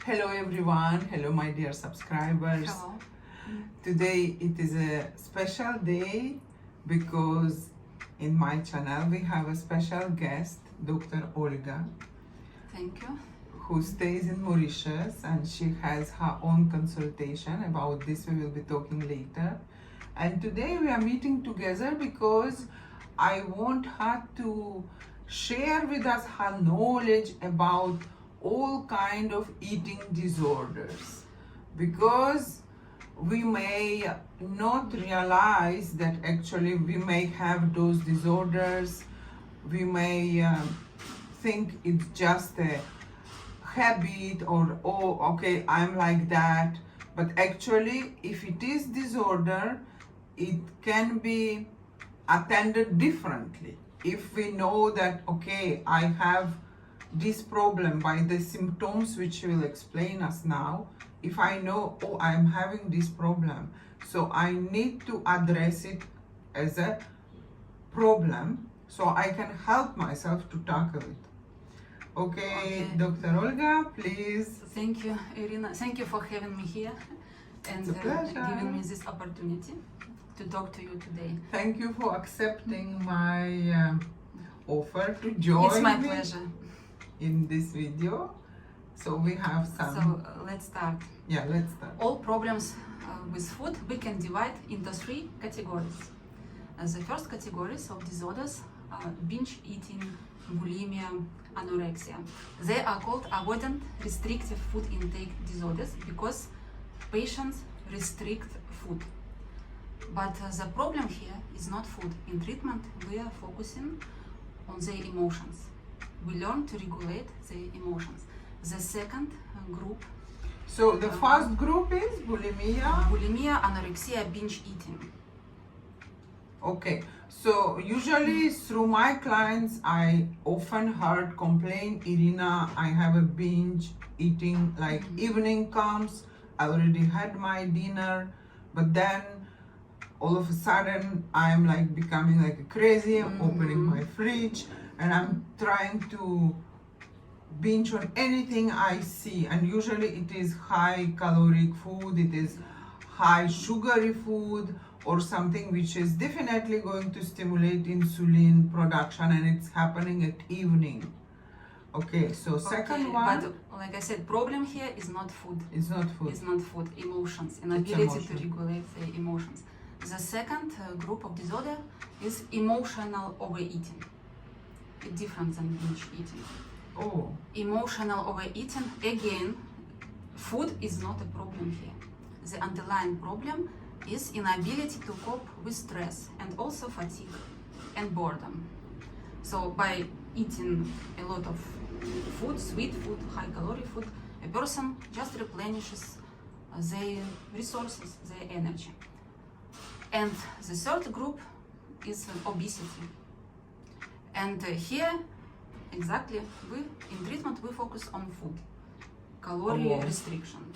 Hello everyone, hello my dear subscribers. Hello. Today it is a special day because in my channel we have a special guest, Dr. Olga, Thank you. who stays in Mauritius, and she has her own consultation. About this we will be talking later. And today we are meeting together because I want her to share with us her knowledge about all kind of eating disorders, because we may not realize that actually we may have those disorders. We may think it's just a habit, or oh okay, I'm like that, but actually if it is disorder, it can be attended differently. If we know that okay, I have this problem by the symptoms which will explain us now, if I know, oh, I'm having this problem, so I need to address it as a problem so I can help myself to tackle it. Okay. Dr. Olga, please. Thank you, Irina. Thank you for having me here and It's a pleasure. giving me this opportunity to talk to you today. Thank you for accepting my offer to join It's my me pleasure. in this video. So we have some. So let's start. Yeah, let's start. All problems with food we can divide into three categories. The first categories of disorders are binge eating, bulimia, anorexia. They are called avoidant restrictive food intake disorders because patients restrict food. But the problem here is not food. In treatment, we are focusing on their emotions. We learn to regulate their emotions. The second group, So the first group is bulimia. bulimia, anorexia, binge eating. Okay, so usually through my clients, I often heard complain, Irina, I have a binge eating, like evening comes, I already had my dinner, but then all of a sudden I'm like becoming like crazy. I'm opening my fridge and I'm trying to binge on anything I see, and usually it is high caloric food, it is high sugary food, or something which is definitely going to stimulate insulin production, and it's happening at evening. Okay, so second one, But like I said, problem here is not food. it's not food. It's not food, emotions, inability to emotion. regulate the emotions. The second group of disorder is emotional overeating. It's different than binge eating. Oh, Emotional overeating, again, food is not a problem here. The underlying problem is inability to cope with stress and also fatigue and boredom. So by eating a lot of food, sweet food, high calorie food, a person just replenishes their resources, their energy. And the third group is obesity. And here, exactly, in treatment we focus on food, calorie restriction.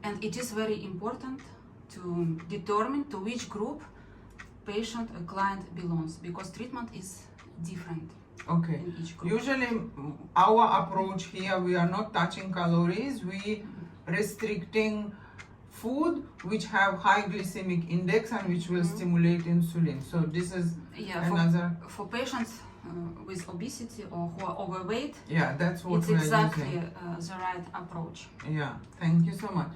And it is very important to determine to which group patient or client belongs, because treatment is different okay. in each group. Usually our approach here, we are not touching calories, we restricting food which have high glycemic index and which will stimulate insulin. So this is another. For patients with obesity or who are overweight, Yeah, that's what it's we are exactly using. the right approach. Yeah, thank you so much.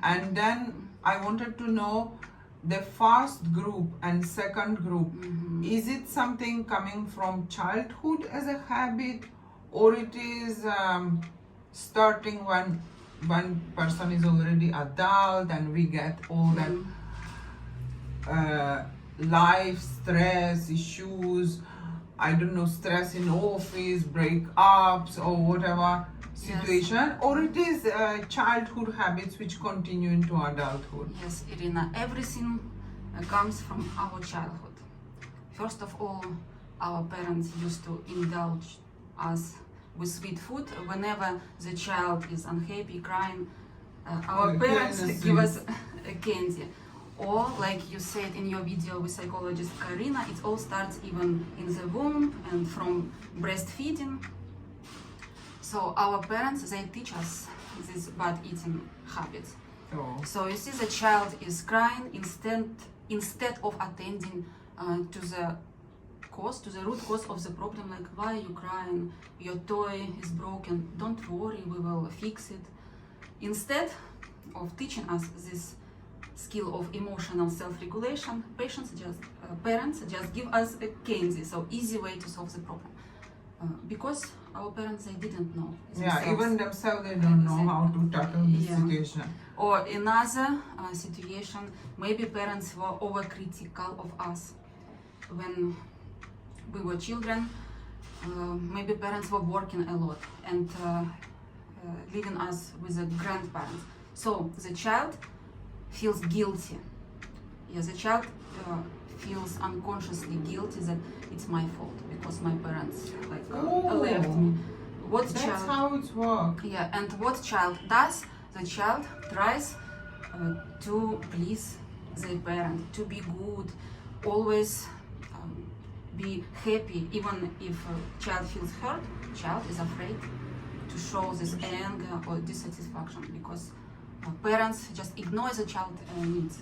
And then I wanted to know the first group and second group. Is it something coming from childhood as a habit, or it is starting when one person is already adult and we get all that life stress issues, I don't know, stress in office, breakups or whatever situation, or it is childhood habits which continue into adulthood? Yes, Irina, everything comes from our childhood. First of all, our parents used to indulge us with sweet food. Whenever the child is unhappy, crying, our parents give us a candy. Or, like you said in your video with psychologist Karina, it all starts even in the womb and from breastfeeding. So our parents, they teach us these bad eating habits. Oh. So you see the child is crying instead of attending to the root cause of the problem, like why are you crying, your toy is broken, don't worry, we will fix it. Instead of teaching us this skill of emotional self-regulation, parents just give us a candy, so easy way to solve the problem. Because our parents, they didn't know themselves. Yeah, even themselves, they don't know how to tackle this Yeah. situation. Or another situation, maybe parents were overcritical of us when we were children. Maybe parents were working a lot and leaving us with the grandparents. So the child feels guilty. Yeah, the child feels unconsciously guilty that it's my fault because my parents left me. That's how it works. Yeah, and what child does? The child tries to please their parent, to be good, always be happy. Even if a child feels hurt, child is afraid to show this anger or dissatisfaction because parents just ignore the child needs.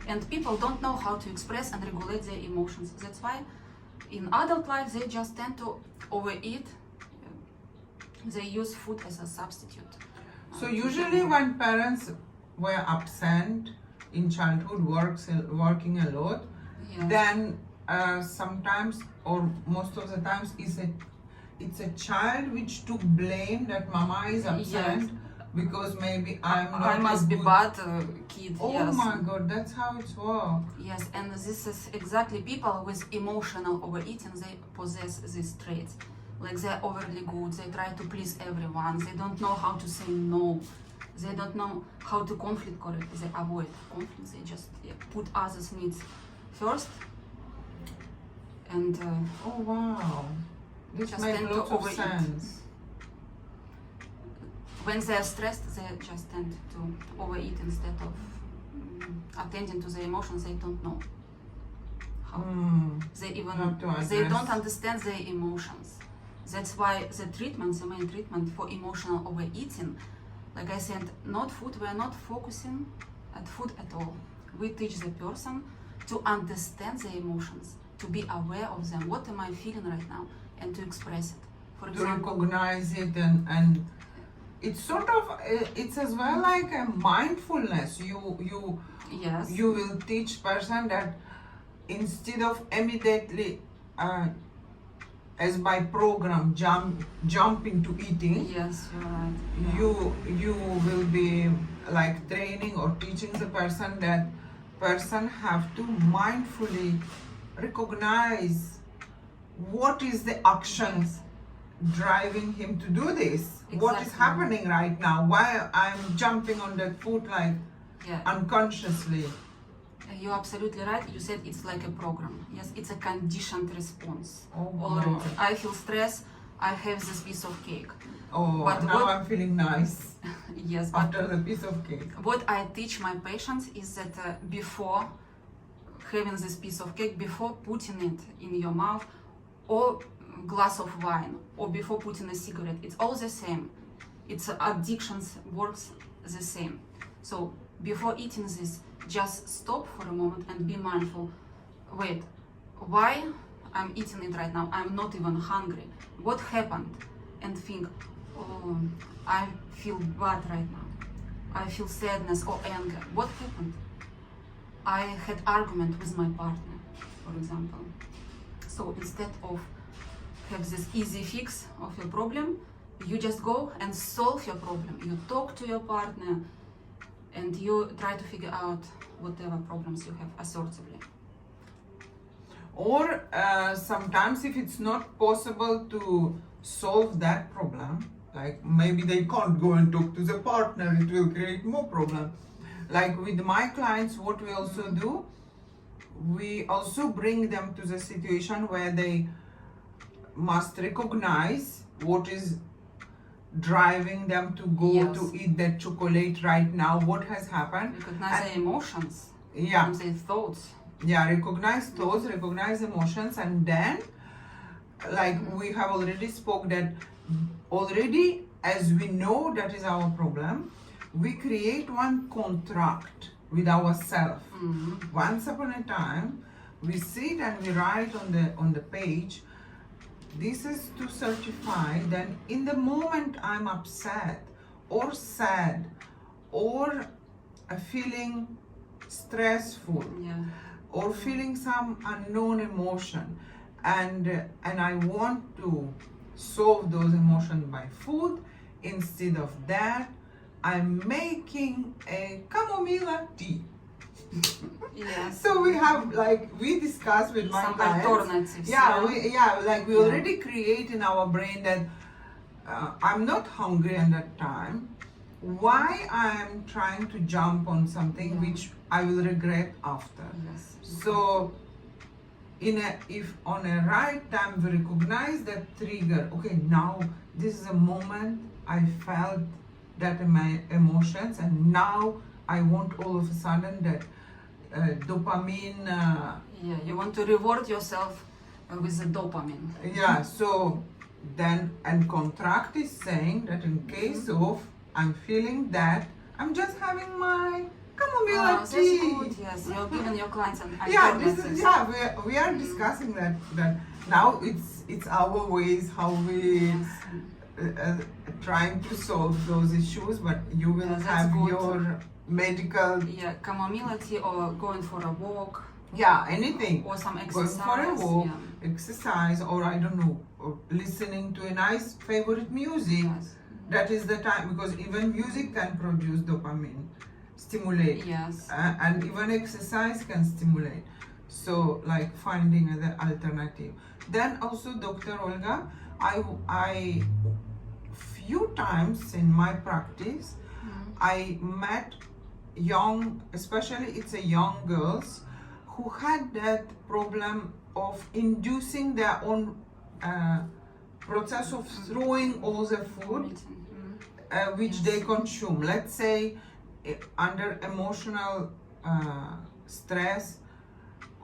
And people don't know how to express and regulate their emotions. That's why in adult life they just tend to overeat. They use food as a substitute. So usually when parents were absent in childhood, working a lot, Yes. then sometimes or most of the times it's a child which took blame that mama is absent because maybe I'm not I must a be good... bad kid. Oh Yes. my god, that's how it works. Yes, and this is exactly people with emotional overeating, they possess these traits. Like they're overly good, they try to please everyone, they don't know how to say no, they don't know how to conflict correctly, they avoid conflict, they just put others' needs first. And Oh wow, this just makes tend to lots of overeat. sense. When they're stressed, they just tend to overeat instead of attending to their emotions. They don't know how. They even they don't understand their emotions. That's why the main treatment for emotional overeating, like I said, not food. We are not focusing at food at all. We teach the person to understand their emotions, to be aware of them. What am I feeling right now, and to express it. For To example, recognize it and it's sort of it's as well like a mindfulness. yes, You will teach person that instead of immediately as by program jump into eating, yes, you're right. Yeah. you will be like training or teaching the person that person have to mindfully recognize what is the actions driving him to do this. What is Exactly. happening right now? Why I'm jumping on that foot like Yeah. unconsciously? You're absolutely right. You said it's like a program. Yes, it's a conditioned response. Oh, Already. God. I feel stress. I have this piece of cake. Oh, But now what- I'm feeling nice Yes, but after the piece of cake. what I teach my patients is that before having this piece of cake, before putting it in your mouth, or glass of wine, or before putting a cigarette, it's all the same. It's addictions works the same. So before eating this, just stop for a moment and be mindful. Wait, why I'm eating it right now? I'm not even hungry. What happened? And think, oh, I feel bad right now. I feel sadness or anger. What happened? I had argument with my partner, for example. So instead of have this easy fix of your problem, you just go and solve your problem. You talk to your partner and you try to figure out whatever problems you have assertively. Or sometimes if it's not possible to solve that problem, like maybe they can't go and talk to the partner, it will create more problem. Like with my clients, what we also do, we also bring them to the situation where they must recognize what is driving them to go Yes. to eat that chocolate right now, what has happened. Recognize their emotions Yeah. and their thoughts. Yeah, recognize thoughts, recognize emotions, and then like we have already spoke that already as we know that is our problem, we create one contract with ourselves. Once upon a time, we sit and we write on the page, this is to certify that in the moment I'm upset or sad or feeling stressful or feeling some unknown emotion, and I want to solve those emotions by food. Instead of that, I'm making a chamomile tea. Yes. So we have, like, we discuss with my Some clients. alternatives. We already create in our brain that I'm not hungry at that time. Why I'm trying to jump on something which I will regret after. Yes. So if on a right time we recognize that trigger, okay, now this is a moment I felt that in my emotions, and now I want all of a sudden that dopamine. You want to reward yourself with the dopamine. So then, and contract is saying that in case of I'm feeling that, I'm just having my chamomile tea. That's good. Yes, you're giving your clients an This alternatives. is we are discussing that now it's our ways how we trying to solve those issues, but you will That's have good. your medical Chamomile tea or going for a walk anything, or some going exercise. for a walk, exercise, or I don't know, or listening to a nice favorite music. Yes. That is the time, because even music can produce dopamine, stimulate. Yes. And even exercise can stimulate. So, like, finding the alternative. Then also, Dr. Olga, I few times in my practice, I met young, especially it's a young girls who had that problem of inducing their own process of throwing all the food which they consume. Let's say under emotional stress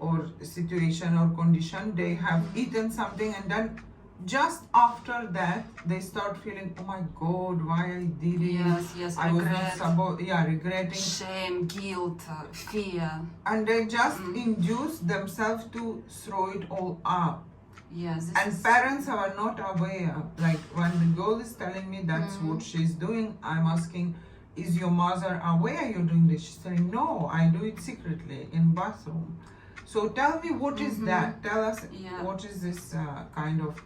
or situation or condition, they have eaten something, and then just after that they start feeling, oh my god, why I did it. Yes, I regret. was not regretting, Shame, guilt, fear. and they just induce themselves to throw it all up. Yes. And parents are not aware. Like, when the girl is telling me that's what she's doing, I'm asking, is your mother aware you're doing this? She's saying, no, I do it secretly in bathroom. So tell me, what is that? Tell us, what is this kind of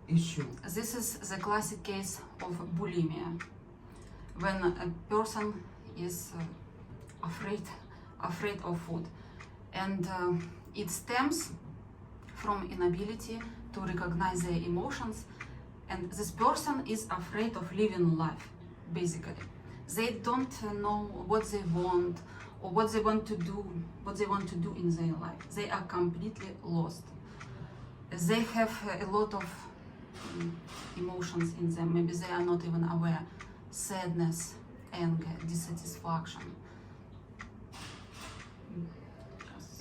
issue? This is the classic case of bulimia, when a person is afraid of food, and it stems from inability to recognize their emotions, and this person is afraid of living life. Basically, they don't know what they want or what they want to do in their life. They are completely lost. They have a lot of emotions in them. Maybe they are not even aware. Sadness, anger, dissatisfaction.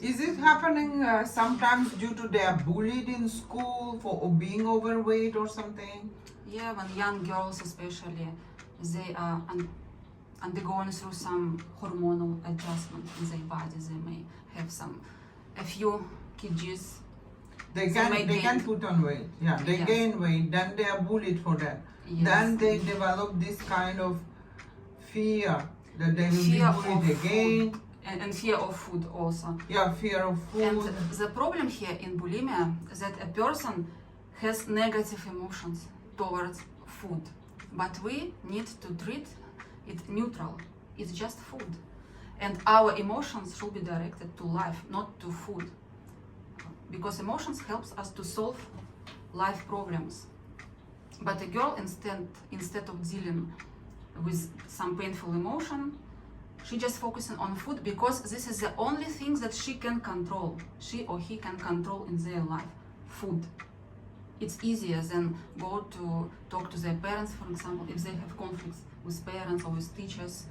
Is it happening sometimes due to they are bullied in school for being overweight or something? Yeah, when young girls especially, they are undergoing through some hormonal adjustment in their body. They may have a few kgs. They can put on weight. They gain weight, then they are bullied for that. Yes. Then they develop this kind of fear that they will be bullied again. And fear of food also. Fear of food. And the problem here in bulimia is that a person has negative emotions towards food, but we need to treat it neutral. It's just food, and our emotions should be directed to life, not to food, because emotions helps us to solve life problems. But a girl, instead of dealing with some painful emotion, she just focusing on food, because this is the only thing that she or he can control in their life, food. It's easier than go to talk to their parents, for example, if they have conflicts with parents or with teachers,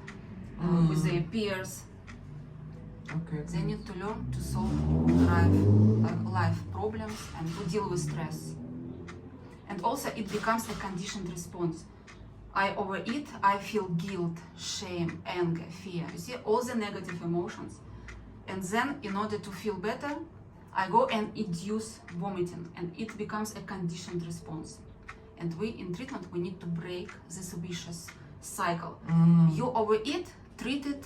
with their peers. Okay. They need to learn to solve life problems and to deal with stress. And also it becomes a conditioned response. I overeat, I feel guilt, shame, anger, fear. You see, all the negative emotions. And then, in order to feel better, I go and induce vomiting, and it becomes a conditioned response. And we, in treatment, we need to break this vicious cycle. You overeat, treat it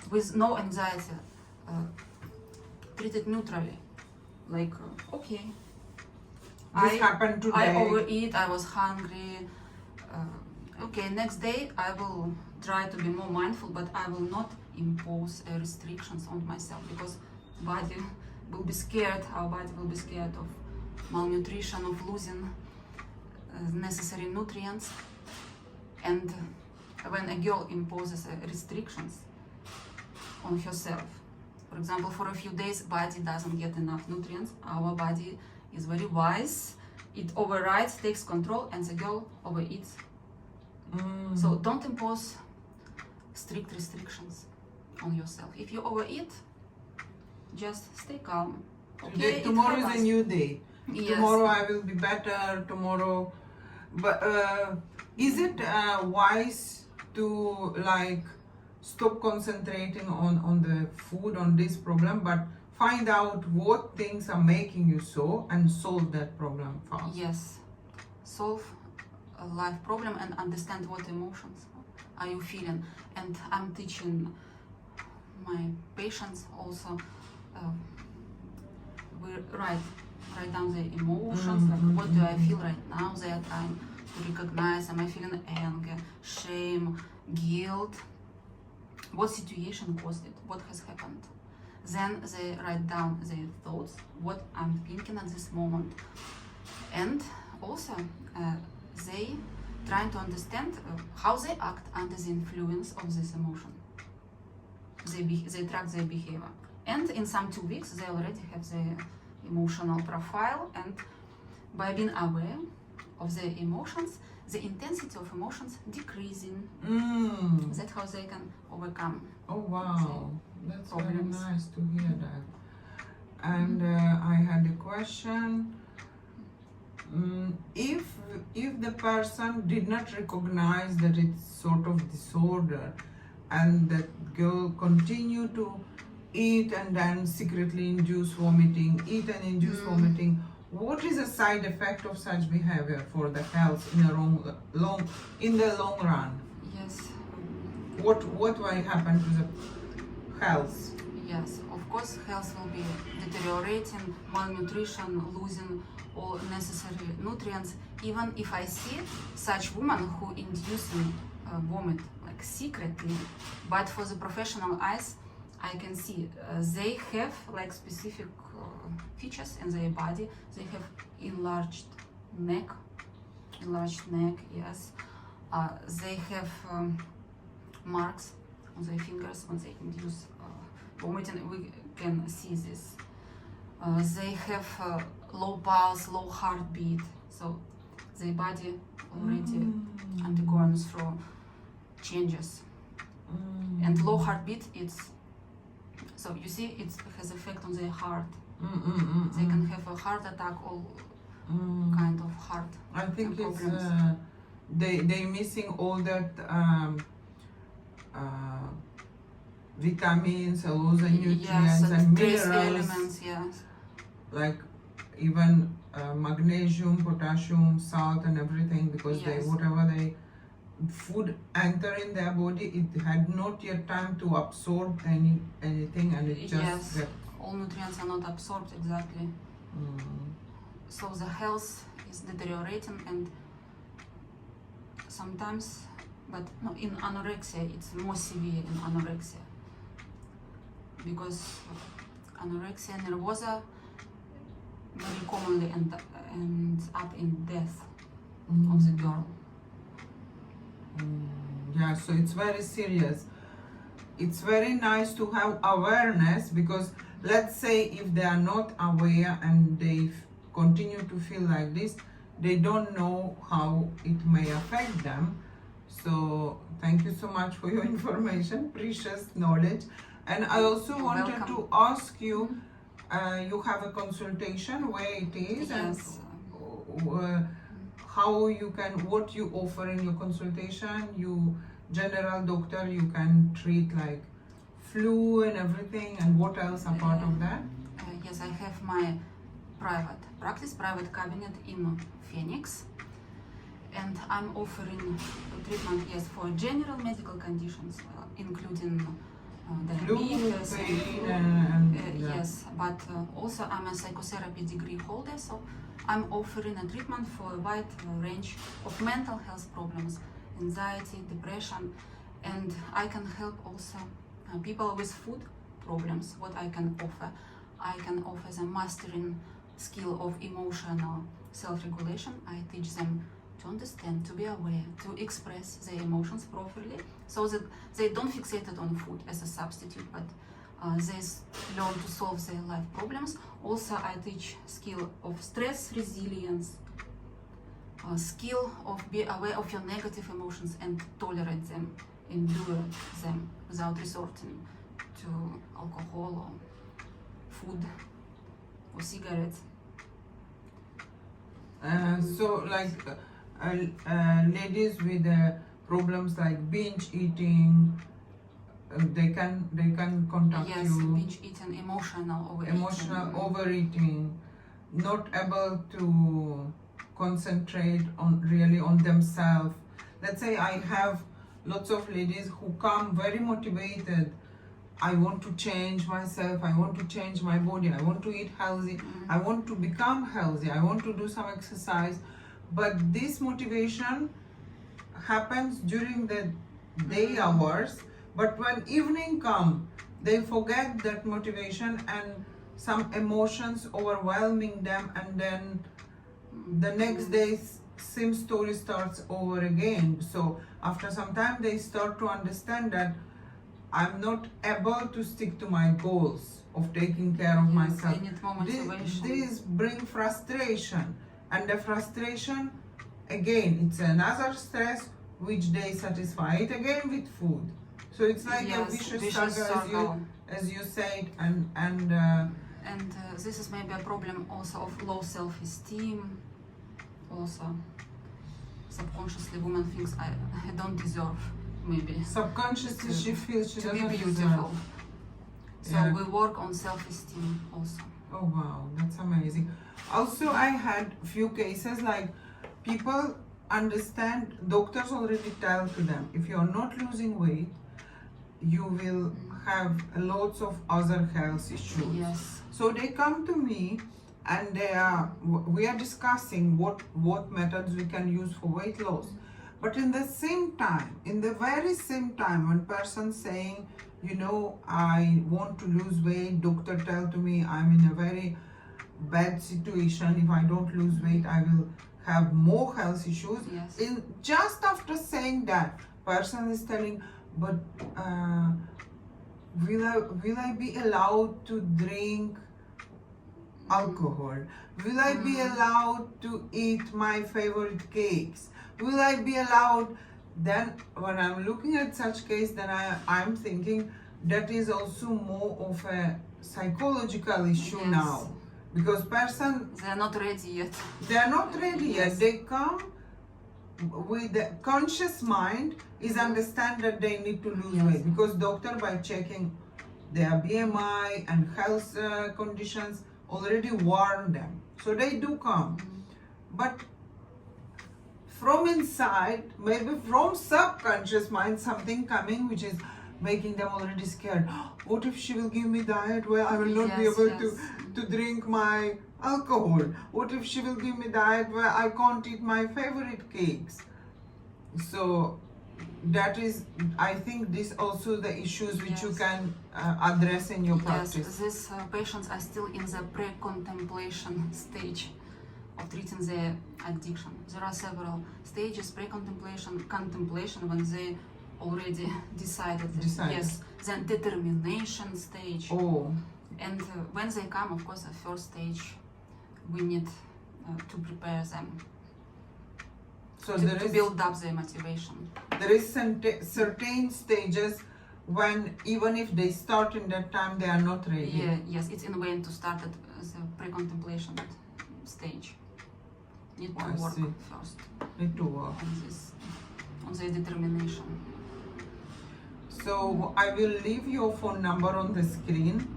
with no anxiety, treat it neutrally. Like, okay, This happened today. I overeat, I was hungry. Okay, next day I will try to be more mindful, but I will not impose restrictions on myself, because body will be scared, our body will be scared of malnutrition, of losing necessary nutrients. And when a girl imposes restrictions on herself, for example, for a few days body doesn't get enough nutrients, our body is very wise, it overrides, takes control, and the girl overeats. So don't impose strict restrictions on yourself. If you overeat, just stay calm. Okay, Tomorrow is a new day. Yes. Tomorrow I will be better. Tomorrow, but is it wise to like stop concentrating on the food, on this problem, but find out what things are making you so and solve that problem fast? Yes, solve a life problem and understand what emotions are you feeling. And I'm teaching my patients also. We write down the emotions, like what do I feel right now. They are trying to recognize, am I feeling anger, shame, guilt, what situation caused it, what has happened. Then they write down their thoughts, what I'm thinking at this moment. And also they trying to understand how they act under the influence of this emotion. They track their behavior. And in some 2 weeks, they already have their emotional profile. And by being aware of their emotions, the intensity of emotions decreasing. That's how they can overcome. Oh wow, that's problems. very nice to hear that. And I had a question. If the person did not recognize that it's sort of disorder, and that girl continue to eat and then secretly induce vomiting, eat and induce vomiting, what is the side effect of such behavior for the health in the long run? Yes. What will happen to the health? Yes, of course, health will be deteriorating, malnutrition, losing all necessary nutrients. Even if I see such women who inducing vomit like secretly, but for the professional eyes, I can see they have like specific features in their body. They have enlarged neck, yes. They have marks on their fingers when they induce vomiting. We can see this. They have low pulse, low heartbeat, so their body already undergoing through changes. And low heartbeat, so you see it has effect on their heart. They can have a heart attack, all kind of heart I think it's problems. they missing all that vitamins, all the nutrients Yes, and trace minerals, elements, yes. like even magnesium, potassium, salt, and everything, because Yes. whatever they food enter in their body, it had not yet time to absorb anything, and it just Yes. get. All nutrients are not absorbed exactly. So the health is deteriorating, and sometimes, but no, in anorexia it's more severe in anorexia, because anorexia nervosa very commonly ends up in death of the girl. Yeah, so it's very serious. It's very nice to have awareness, because let's say if they are not aware and they continue to feel like this, they don't know how it may affect them. So thank you so much for your information, precious knowledge. And I also You're wanted welcome. to ask you, you have a consultation, where it is, Yes. and how you can, what you offer in your consultation. You general doctor, you can treat like flu and everything, and what else apart of that? Yes, I have my private practice, private cabinet in Phoenix, and I'm offering treatment, yes, for general medical conditions, including Flu, diabetes, pain, and yeah. yes, but also I'm a psychotherapy degree holder, so I'm offering a treatment for a wide range of mental health problems, anxiety, depression, and I can help also people with food problems. What I can offer them mastering skill of emotional self-regulation. I teach them to understand, to be aware, to express their emotions properly, so that they don't fixate it on food as a substitute, but they learn to solve their life problems. Also, I teach skill of stress resilience, skill of be aware of your negative emotions and tolerate them, endure them without resorting to alcohol or food or cigarettes. So like ladies with problems like binge eating, they can contact Yes, you. binge eating, emotional overeating, not able to concentrate on really on themselves. Let's say I have lots of ladies who come very motivated. I want to change myself, I want to change my body, I want to eat healthy, I want to become healthy, I want to do some exercise. But this motivation happens during the day hours, but when evening come, they forget that motivation and some emotions overwhelming them, and then the next day same story starts over again. So after some time they start to understand that I'm not able to stick to my goals of taking care of myself. They need more motivation. This bring frustration, and the frustration, again, it's another stress which they satisfy it again with food. So it's like a vicious circle, as you said, and this is maybe a problem also of low self-esteem. Also, subconsciously, woman thinks I don't deserve. Maybe subconsciously she feels she to be doesn't beautiful. deserve. So Yeah. we work on self-esteem also. Oh wow, that's amazing. Also, I had few cases like people understand, doctors already tell to them, if you're not losing weight, you will have lots of other health issues. Yes. So they come to me and we are discussing what methods we can use for weight loss. But in the very same time, when person saying, you know, I want to lose weight, doctor tell to me I'm in a very bad situation. If I don't lose weight, I will have more health issues. Yes. In just after saying that, person is telling, but will I be allowed to drink alcohol? Will I be allowed to eat my favorite cakes? Will I be allowed? Then when I'm looking at such case, then I'm thinking that is also more of a psychological issue now, because person, they are not ready yet. They are not ready Yes. yet. They come with the conscious mind is understand that they need to lose weight, because doctor by checking their BMI and health conditions already warn them, so they do come. But from inside, maybe from subconscious mind, something coming which is making them already scared. What if she will give me diet where I will not be able to drink my alcohol? What if she will give me diet where I can't eat my favorite cakes? So that is, I think, this also the issues which you can address in your practice. Yes, these patients are still in the pre-contemplation stage of treating their addiction. There are several stages: pre-contemplation, contemplation, when they already decided. Yes, then determination stage. Oh. And when they come, of course, the first stage, we need to prepare them. So to build up their motivation. There is certain stages when even if they start in that time, they are not ready. Yeah, yes, it's in vain to start at the pre-contemplation stage. need to I work see. first Need to work. on this determination. So I will leave your phone number on the screen.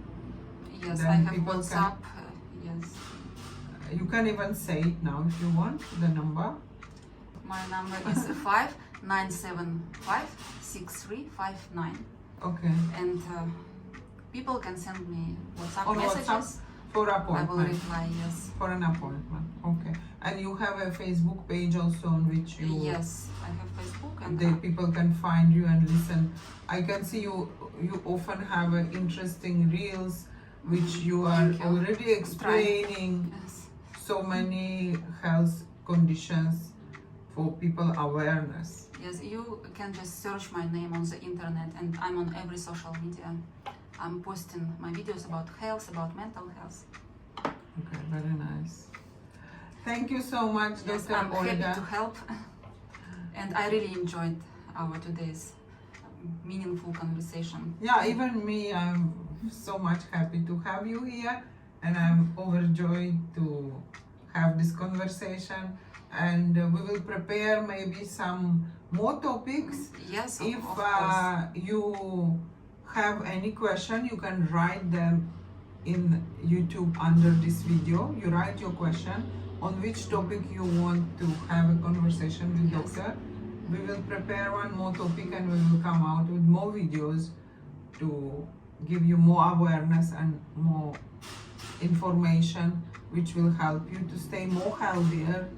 Yes, Then I have people can- WhatsApp. Yes, You can even say it now if you want, the number. my number is 59756359, Okay. and people can send me WhatsApp On messages. WhatsApp for I will appointment. reply. Yes. For an appointment. Okay. And you have a Facebook page also on which you Yes, I have Facebook and the people can find you and listen. I can see you often have interesting reels which you are Thank you. already explaining yes. so many health conditions for people awareness. Yes, you can just search my name on the internet, and I'm on every social media. I'm posting my videos about health, about mental health. Okay, very nice. Thank you so much, Yes, Dr. I'm happy to Olga. help, and I really enjoyed our today's meaningful conversation. Yeah, even me, I'm so much happy to have you here, and I'm overjoyed to have this conversation. And we will prepare maybe some more topics. Yes, If of course. you have any question, you can write them in YouTube under this video. You write your question on which topic you want to have a conversation with Yes. doctor. We will prepare one more topic and we will come out with more videos to give you more awareness and more information which will help you to stay more healthier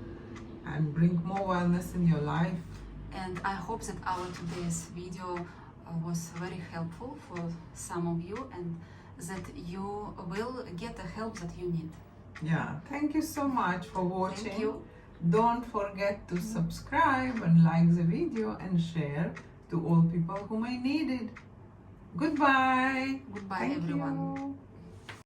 and bring more wellness in your life. And I hope that our today's video was very helpful for some of you, and that you will get the help that you need. Yeah, thank you so much for watching. Thank you. Don't forget to subscribe and like the video and share to all people who may need it. Goodbye. Goodbye, Thank everyone. you.